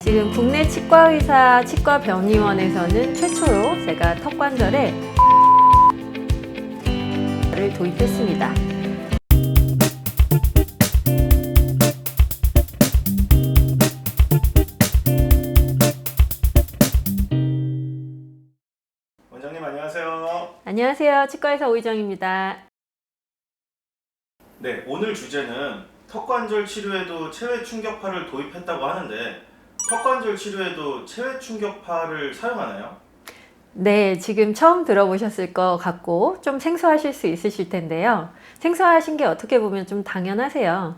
지금 국내 치과의사, 치과병의원에서는 최초로 제가 턱관절에 를 도입했습니다. 원장님 안녕하세요. 안녕하세요. 치과의사 오희정입니다. 네, 오늘 주제는 턱관절 치료에도 체외 충격파를 도입했다고 하는데 턱관절 치료에도 체외 충격파를 사용하나요? 네, 지금 처음 들어보셨을 것 같고 좀 생소하실 수 있으실 텐데요. 생소하신 게 어떻게 보면 좀 당연하세요.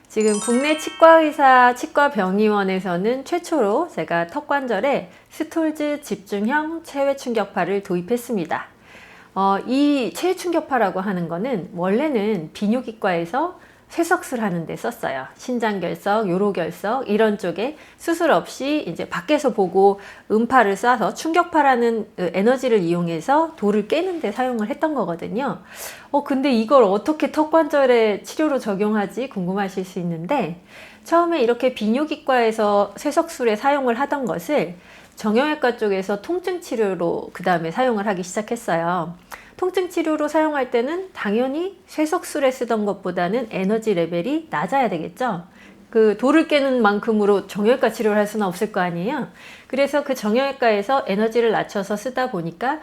지금 국내 치과의사, 치과병의원에서는 최초로 제가 턱관절에 스톨즈 집중형 체외 충격파를 도입했습니다. 이 체외 충격파라고 하는 거는 원래는 비뇨기과에서 쇠석술 하는 데 썼어요. 신장결석, 요로결석 이런 쪽에 수술 없이 이제 밖에서 보고 음파를 쏴서 충격파라는 에너지를 이용해서 돌을 깨는 데 사용을 했던 거거든요. 근데 이걸 어떻게 턱관절에 치료로 적용하지 궁금하실 수 있는데 처음에 이렇게 비뇨기과에서 쇠석술에 사용을 하던 것을 정형외과 쪽에서 통증 치료로 그 다음에 사용을 하기 시작했어요. 통증 치료로 사용할 때는 당연히 쇠석술에 쓰던 것보다는 에너지 레벨이 낮아야 되겠죠. 그 돌을 깨는 만큼으로 정형외과 치료를 할 수는 없을 거 아니에요. 그래서 그 정형외과에서 에너지를 낮춰서 쓰다 보니까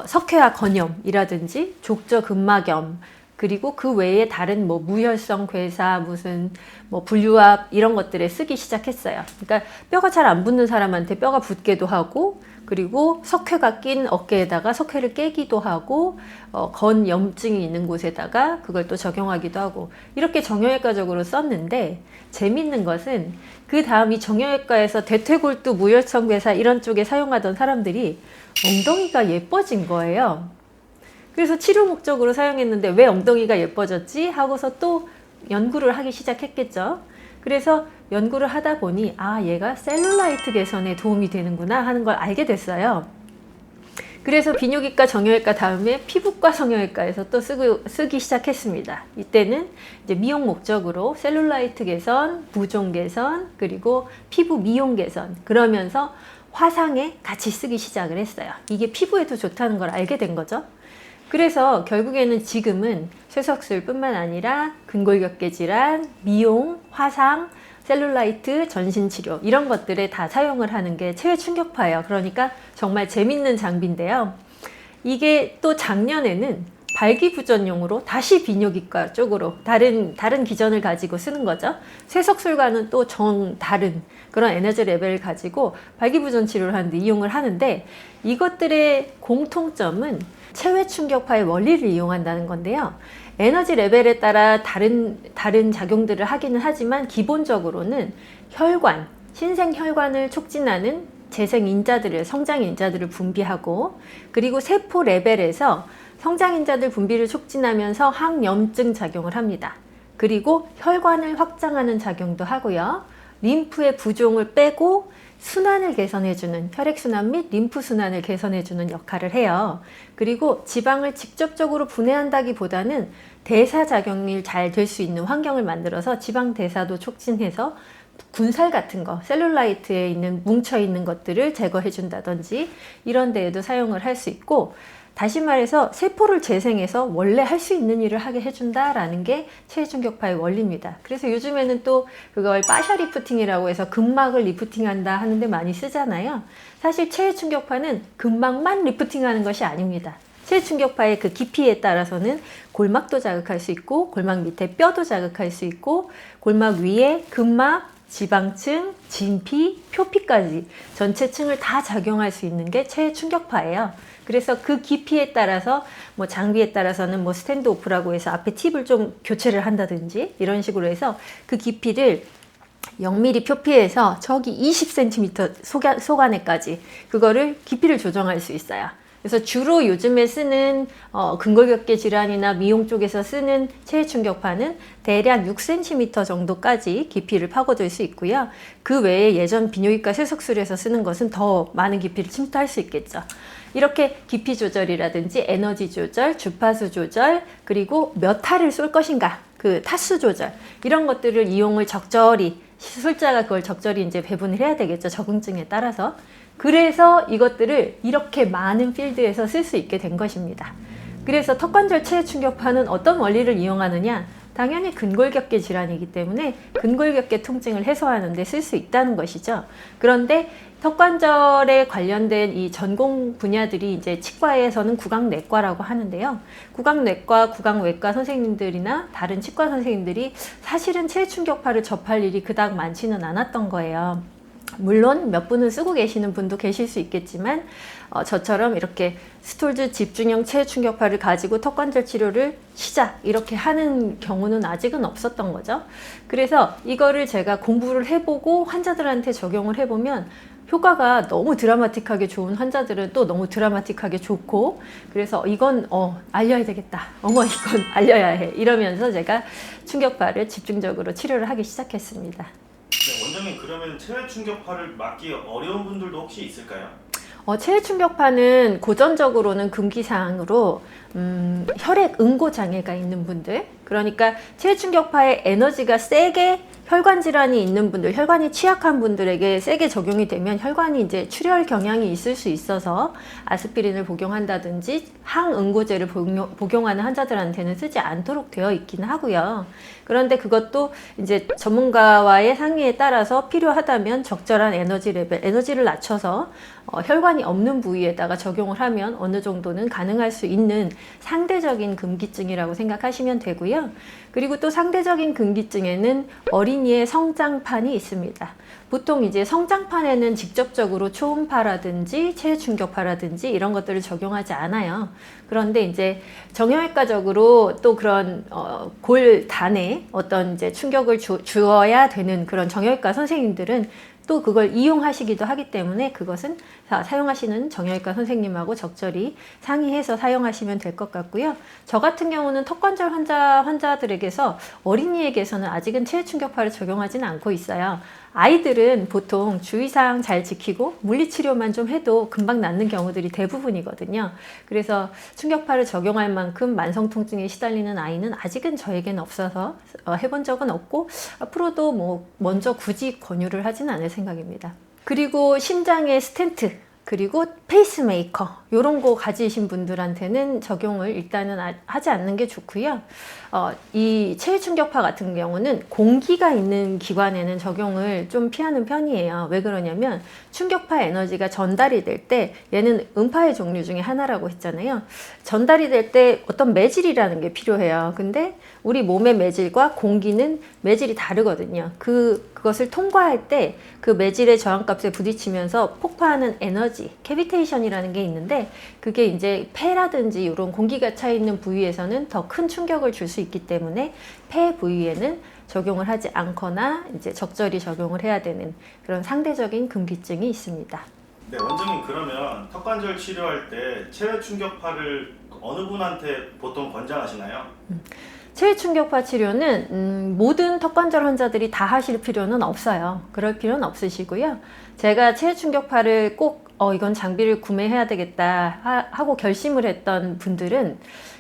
석회화 건염이라든지 족저근막염 그리고 그 외에 다른 뭐 무혈성 괴사, 무슨 뭐 분류압 이런 것들에 쓰기 시작했어요. 그러니까 뼈가 잘 안 붙는 사람한테 뼈가 붙기도 하고, 그리고 석회가 낀 어깨에다가 석회를 깨기도 하고, 건염증이 있는 곳에다가 그걸 또 적용하기도 하고, 이렇게 정형외과적으로 썼는데 재밌는 것은 그 다음 이 정형외과에서 대퇴골두, 무혈성 괴사 이런 쪽에 사용하던 사람들이 엉덩이가 예뻐진 거예요. 그래서 치료 목적으로 사용했는데 왜 엉덩이가 예뻐졌지? 하고서 또 연구를 하기 시작했겠죠. 그래서 연구를 하다 보니 얘가 셀룰라이트 개선에 도움이 되는구나 하는 걸 알게 됐어요. 그래서 비뇨기과, 정형외과 다음에 피부과, 성형외과에서 또 쓰기 시작했습니다. 이때는 이제 미용 목적으로 셀룰라이트 개선, 부종 개선, 그리고 피부 미용 개선 그러면서 화상에 같이 쓰기 시작을 했어요. 이게 피부에도 좋다는 걸 알게 된 거죠. 그래서 결국에는 지금은 쇠석술뿐만 아니라 근골격계 질환, 미용, 화상, 셀룰라이트, 전신치료 이런 것들에 다 사용을 하는 게 체외 충격파예요. 그러니까 정말 재밌는 장비인데요. 이게 또 작년에는 발기부전용으로 다시 비뇨기과 쪽으로 다른 기전을 가지고 쓰는 거죠. 쇠석술과는 또 다른 그런 에너지 레벨을 가지고 발기부전 치료를 하는데 이용을 하는데 이것들의 공통점은 체외 충격파의 원리를 이용한다는 건데요. 에너지 레벨에 따라 다른 작용들을 하기는 하지만 기본적으로는 혈관, 신생혈관을 촉진하는 재생인자들을, 성장인자들을 분비하고, 그리고 세포 레벨에서 성장인자들 분비를 促진하면서 항염증 작용을 합니다. 그리고 혈관을 확장하는 작용도 하고요. 림프의 부종을 빼고 순환을 개선해주는, 혈액순환 및 림프순환을 개선해주는 역할을 해요. 그리고 지방을 직접적으로 분해한다기보다는 대사작용이 잘 될 수 있는 환경을 만들어서 지방 대사도 촉진해서 군살 같은 거, 셀룰라이트에 있는 뭉쳐있는 것들을 제거해준다든지 이런 데에도 사용을 할 수 있고, 다시 말해서 세포를 재생해서 원래 할 수 있는 일을 하게 해준다라는 게 체외 충격파의 원리입니다. 그래서 요즘에는 또 그걸 파샤 리프팅이라고 해서 근막을 리프팅한다 하는데 많이 쓰잖아요. 사실 체외 충격파는 근막만 리프팅하는 것이 아닙니다. 체외 충격파의 그 깊이에 따라서는 골막도 자극할 수 있고, 골막 밑에 뼈도 자극할 수 있고, 골막 위에 근막, 지방층, 진피, 표피까지 전체 층을 다 작용할 수 있는 게 체외 충격파예요. 그래서 그 깊이에 따라서 뭐 장비에 따라서는 뭐 스탠드 오프라고 해서 앞에 팁을 좀 교체를 한다든지 이런 식으로 해서 그 깊이를 0mm 표피에서 저기 20cm 속안에까지 그거를 깊이를 조정할 수 있어요. 그래서 주로 요즘에 쓰는 근골격계 질환이나 미용 쪽에서 쓰는 체외 충격파는 대략 6cm 정도까지 깊이를 파고들 수 있고요. 그 외에 예전 비뇨기과 쇠석술에서 쓰는 것은 더 많은 깊이를 침투할 수 있겠죠. 이렇게 깊이 조절이라든지 에너지 조절, 주파수 조절, 그리고 몇 타를 쏠 것인가 그 타수 조절 이런 것들을 이용을 적절히 시술자가 그걸 적절히 이제 배분을 해야 되겠죠. 적응증에 따라서. 그래서 이것들을 이렇게 많은 필드에서 쓸 수 있게 된 것입니다. 그래서 턱관절 체외 충격파는 어떤 원리를 이용하느냐? 당연히 근골격계 질환이기 때문에 근골격계 통증을 해소하는 데 쓸 수 있다는 것이죠. 그런데 턱관절에 관련된 이 전공 분야들이 이제 치과에서는 구강내과라고 하는데요. 구강내과, 구강외과 선생님들이나 다른 치과 선생님들이 사실은 체외 충격파를 접할 일이 그닥 많지는 않았던 거예요. 물론 몇 분은 쓰고 계시는 분도 계실 수 있겠지만 저처럼 이렇게 스톨즈 집중형 체외 충격파를 가지고 턱관절 치료를 시작 이렇게 하는 경우는 아직은 없었던 거죠. 그래서 이거를 제가 공부를 해보고 환자들한테 적용을 해보면 효과가 너무 드라마틱하게 좋은 환자들은 또 너무 드라마틱하게 좋고, 그래서 이건 알려야 되겠다, 이건 알려야 해, 이러면서 제가 충격파를 집중적으로 치료를 하기 시작했습니다. 네, 원장님 그러면 체외 충격파를 막기 어려운 분들도 혹시 있을까요? 체외 충격파는 고전적으로는 금기사항으로 혈액 응고 장애가 있는 분들, 그러니까 체외 충격파의 에너지가 세게 혈관 질환이 있는 분들, 혈관이 취약한 분들에게 세게 적용이 되면 혈관이 이제 출혈 경향이 있을 수 있어서 아스피린을 복용한다든지 항응고제를 복용하는 환자들한테는 쓰지 않도록 되어 있기는 하고요. 그런데 그것도 이제 전문가와의 상의에 따라서 필요하다면 적절한 에너지 레벨, 에너지를 낮춰서 혈관이 없는 부위에다가 적용을 하면 어느 정도는 가능할 수 있는 상대적인 금기증이라고 생각하시면 되고요. 그리고 또 상대적인 금기증에는 어린이의 성장판이 있습니다. 보통 이제 성장판에는 직접적으로 초음파라든지 체외 충격파라든지 이런 것들을 적용하지 않아요. 그런데 이제 정형외과적으로 또 그런 골단에 어떤 이제 충격을 주어야 되는 그런 정형외과 선생님들은 또 그걸 이용하시기도 하기 때문에 그것은 사용하시는 정형외과 선생님하고 적절히 상의해서 사용하시면 될 것 같고요. 저 같은 경우는 턱관절 환자들에게서 어린이에게서는 아직은 체외 충격파를 적용하지는 않고 있어요. 아이들은 보통 주의사항 잘 지키고 물리치료만 좀 해도 금방 낫는 경우들이 대부분이거든요. 그래서 충격파를 적용할 만큼 만성 통증에 시달리는 아이는 아직은 저에게는 없어서 해본 적은 없고 앞으로도 뭐 먼저 굳이 권유를 하지는 않을 생각입니다. 그리고 심장에 스텐트, 그리고 페이스메이커 이런 거 가지신 분들한테는 적용을 일단은 하지 않는 게 좋고요. 이 체외 충격파 같은 경우는 공기가 있는 기관에는 적용을 좀 피하는 편이에요. 왜 그러냐면 충격파 에너지가 전달이 될 때, 얘는 음파의 종류 중에 하나라고 했잖아요. 전달이 될 때 어떤 매질이라는 게 필요해요. 근데 우리 몸의 매질과 공기는 매질이 다르거든요. 그것을 통과할 때 그 매질의 저항값에 부딪히면서 폭파하는 에너지, 캐비테이션이라는 게 있는데, 그게 이제 폐라든지 이런 공기가 차 있는 부위에서는 더 큰 충격을 줄 수 있기 때문에 폐 부위에는 적용을 하지 않거나 이제 적절히 적용을 해야 되는 그런 상대적인 금기증이 있습니다. 네, 원장님 그러면 턱관절 치료할 때 체외 충격파를 어느 분한테 보통 권장하시나요? 체외 충격파 치료는 모든 턱관절 환자들이 다 하실 필요는 없어요. 그럴 필요는 없으시고요. 제가 체외 충격파를 꼭 이건 장비를 구매해야 되겠다 하고 결심을 했던 분들은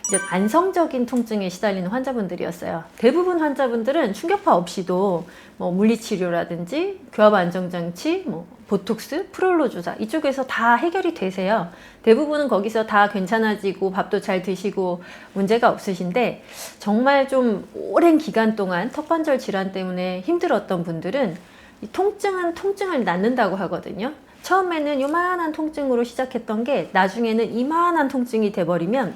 이제 만성적인 통증에 시달리는 환자분들이었어요. 대부분 환자분들은 충격파 없이도 뭐 물리치료라든지 교합 안정장치, 뭐 보톡스, 프롤로 주사 이쪽에서 다 해결이 되세요. 대부분은 거기서 다 괜찮아지고 밥도 잘 드시고 문제가 없으신데, 정말 좀 오랜 기간 동안 턱관절 질환 때문에 힘들었던 분들은 이 통증은 통증을 낳는다고 하거든요. 처음에는 요만한 통증으로 시작했던 게 나중에는 이만한 통증이 돼버리면,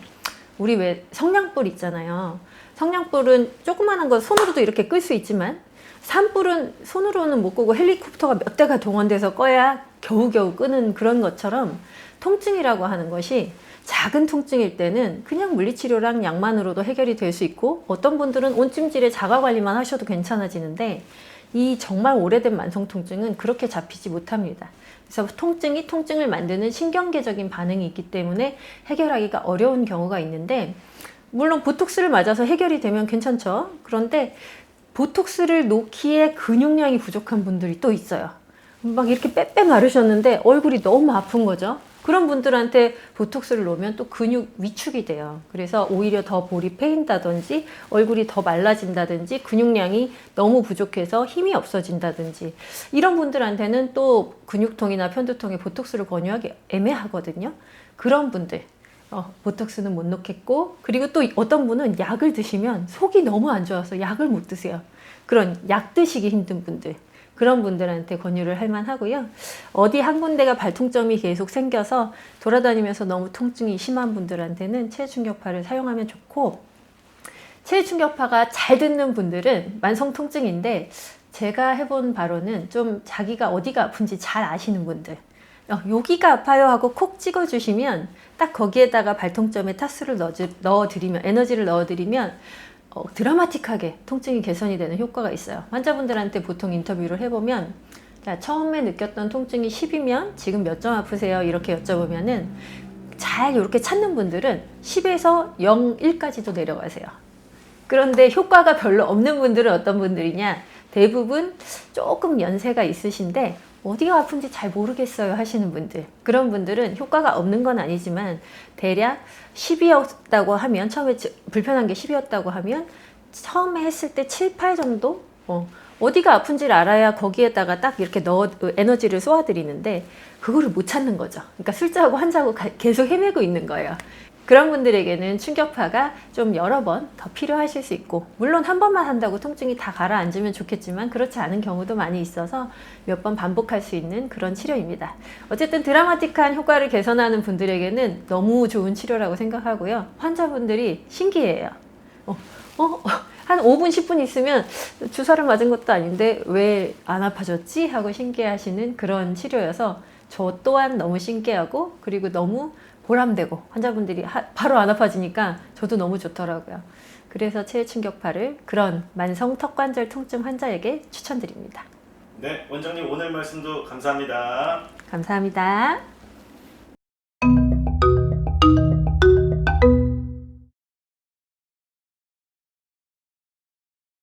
우리 왜 성냥불 있잖아요. 성냥불은 조그마한 거 손으로도 이렇게 끌 수 있지만 산불은 손으로는 못 끄고 헬리콥터가 몇 대가 동원돼서 꺼야 겨우겨우 끄는 그런 것처럼, 통증이라고 하는 것이 작은 통증일 때는 그냥 물리치료랑 약만으로도 해결이 될 수 있고, 어떤 분들은 온찜질에 자가관리만 하셔도 괜찮아지는데, 이 정말 오래된 만성 통증은 그렇게 잡히지 못합니다. 그래서 통증이 통증을 만드는 신경계적인 반응이 있기 때문에 해결하기가 어려운 경우가 있는데, 물론 보톡스를 맞아서 해결이 되면 괜찮죠. 그런데 보톡스를 놓기에 근육량이 부족한 분들이 또 있어요. 막 이렇게 빼빼 마르셨는데 얼굴이 너무 아픈 거죠. 그런 분들한테 보톡스를 놓으면 또 근육 위축이 돼요. 그래서 오히려 더 볼이 패인다든지 얼굴이 더 말라진다든지 근육량이 너무 부족해서 힘이 없어진다든지 이런 분들한테는 또 근육통이나 편두통에 보톡스를 권유하기 애매하거든요. 그런 분들 보톡스는 못 놓겠고, 그리고 또 어떤 분은 약을 드시면 속이 너무 안 좋아서 약을 못 드세요. 그런 약 드시기 힘든 분들, 그런 분들한테 권유를 할 만하고요. 어디 한 군데가 발통점이 계속 생겨서 돌아다니면서 너무 통증이 심한 분들한테는 체외충격파를 사용하면 좋고, 체외충격파가 잘 듣는 분들은 만성 통증인데 제가 해본 바로는 좀 자기가 어디가 아픈지 잘 아시는 분들, 여기가 아파요 하고 콕 찍어주시면 딱 거기에다가 발통점에 타수를 넣어드리면, 에너지를 넣어드리면 드라마틱하게 통증이 개선이 되는 효과가 있어요. 환자분들한테 보통 인터뷰를 해보면, 자, 처음에 느꼈던 통증이 10이면 지금 몇 점 아프세요? 이렇게 여쭤보면은 잘 이렇게 찾는 분들은 10에서 0, 1까지도 내려가세요. 그런데 효과가 별로 없는 분들은 어떤 분들이냐? 대부분 조금 연세가 있으신데 어디가 아픈지 잘 모르겠어요 하시는 분들, 그런 분들은 효과가 없는 건 아니지만 대략 10이었다고 하면, 처음에 불편한 게 10이었다고 하면 처음에 했을 때 7, 8 정도? 어디가 아픈지를 알아야 거기에다가 딱 이렇게 에너지를 쏘아드리는데 그거를 못 찾는 거죠. 그러니까 술자고 환자고 계속 헤매고 있는 거예요. 그런 분들에게는 충격파가 좀 여러 번 더 필요하실 수 있고, 물론 한 번만 한다고 통증이 다 가라앉으면 좋겠지만 그렇지 않은 경우도 많이 있어서 몇 번 반복할 수 있는 그런 치료입니다. 어쨌든 드라마틱한 효과를 개선하는 분들에게는 너무 좋은 치료라고 생각하고요. 환자분들이 신기해요. 한 5분, 10분 있으면 주사를 맞은 것도 아닌데 왜 안 아파졌지? 하고 신기해하시는 그런 치료여서 저 또한 너무 신기하고, 그리고 너무 보람되고, 환자분들이 바로 안 아파지니까 저도 너무 좋더라고요. 그래서 체외충격파를 그런 만성 턱관절 통증 환자에게 추천드립니다. 네, 원장님 오늘 말씀도 감사합니다. 감사합니다.